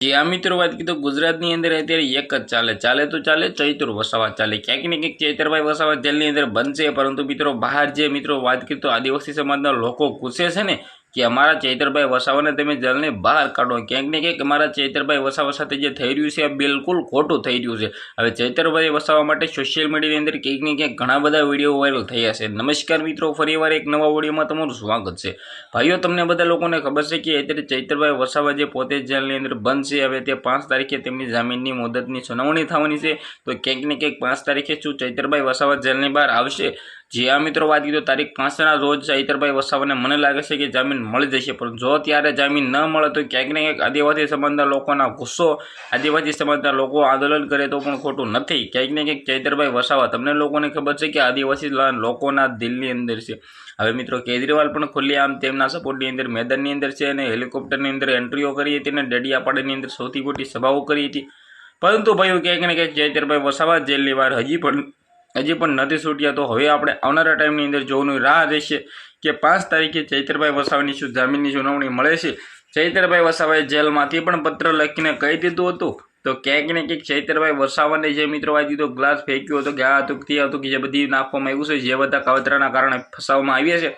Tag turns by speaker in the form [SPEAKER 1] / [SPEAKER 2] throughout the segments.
[SPEAKER 1] જી આ મિત્રો વાત કીધું ગુજરાતની અંદર અત્યારે એક જ ચાલે તો ચાલે ચૈત્ર વસાવા ચાલે ક્યાંક ને ક્યાંક ચૈતરભાઈ વસાવા જેલની અંદર બનશે, પરંતુ મિત્રો બહાર જે મિત્રો વાત કરી તો આદિવાસી સમાજના લોકો પૂછે છે ને કે અમારા ચૈતરભાઈ વસાવાને તમે જેલને બહાર કાઢો। ક્યાંક ને ક્યાંક અમારા ચૈતરભાઈ વસાવા સાથે જે થઈ રહ્યું છે આ બિલકુલ ખોટું થઈ રહ્યું છે। હવે ચૈતરભાઈ વસાવા માટે સોશિયલ મીડિયાની અંદર ક્યાંક ને ક્યાંક ઘણા બધા વિડીયો વાયરલ થયા છે। નમસ્કાર મિત્રો, ફરીવાર એક નવા વિડીયોમાં તમારું સ્વાગત છે। ભાઈઓ, તમને બધા લોકોને ખબર છે કે અત્યારે ચૈતરભાઈ વસાવા જે પોતે જેલની અંદર બંધ છે, હવે તે 5 તારીખે તેમની જામીનની મુદતની સુનાવણી થવાની છે। તો ક્યાંક ને ક્યાંક 5 તારીખે શું ચૈતરભાઈ વસાવા જેલની બહાર આવશે? જે આ મિત્રો વાત કીધું તારીખ 5ના રોજ ચૈતરભાઈ વસાવાને મને લાગે છે કે જામીન મળી જશે, પણ જો ત્યારે જામીન ન મળે તો ક્યાંક ને ક્યાંક આદિવાસી સમાજના લોકોના ગુસ્સો, આદિવાસી સમાજના લોકો આંદોલન કરે તો પણ ખોટું નથી। ક્યાંક ને ક્યાંક ચૈતરભાઈ વસાવા તમને લોકોને ખબર છે કે આદિવાસી લોકોના દિલની અંદર છે। હવે મિત્રો કેજરીવાલ પણ ખુલ્લેઆમ તેમના સપોર્ટની અંદર મેદાનની અંદર છે અને હેલિકોપ્ટરની અંદર એન્ટ્રીઓ કરી હતી અને ડેડિયાપાડાની અંદર સૌથી મોટી સભાઓ કરી હતી, પરંતુ ભાઈઓ ક્યાંક ને ક્યાંક ચૈતરભાઈ વસાવા જેલની બહાર હજી પણ નથી છૂટ્યા। તો હવે આપણે આવનારા ટાઈમની અંદર જોવાનું રાહ રહેશે કે 5 તારીખે ચૈતરભાઈ વસાવાની શું જામીનની સુનાવણી મળે છે। ચૈતરભાઈ વસાવાએ જેલમાંથી પણ પત્ર લખીને કહી દીધું હતું, તો ક્યાંક ને ક્યાંક ચૈતરભાઈ વસાવાને જે મિત્રો વાત કીધો ગ્લાસ ફેંક્યો હતો કે આ હતું તે હતું કે જે બધી નાખવામાં આવ્યું છે, જે બધા કાવતરાના કારણે ફસાવવામાં આવ્યા છે,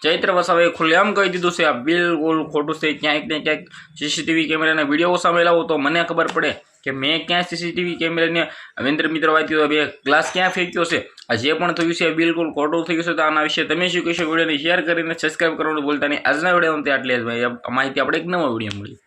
[SPEAKER 1] ચૈત્ર વસાવાએ ખુલ્લેઆમ કહી દીધું છે આ બિલકુલ ખોટું છે। ક્યાંક ને ક્યાંક સીસીટીવી કેમેરાના વિડીયો સામે લાવો તો મને ખબર પડે કે મેં ક્યાં સીસીટીવી કેમેરાને અવેન્દ્ર મિત્રો વાત કીધું બે ગ્લાસ ક્યાં ફેંક્યો છે। આ જે પણ થયું છે બિલકુલ ખોટું થયું છે। તો આના વિશે તમે શું કહેશો? વિડીયોને શેર કરીને સબસ્ક્રાઈબ કરવાનું ભૂલતા નહીં। આજના વિડીયોમાં આટલી જ માહિતી આપણે એક નવા વિડીયો મળી।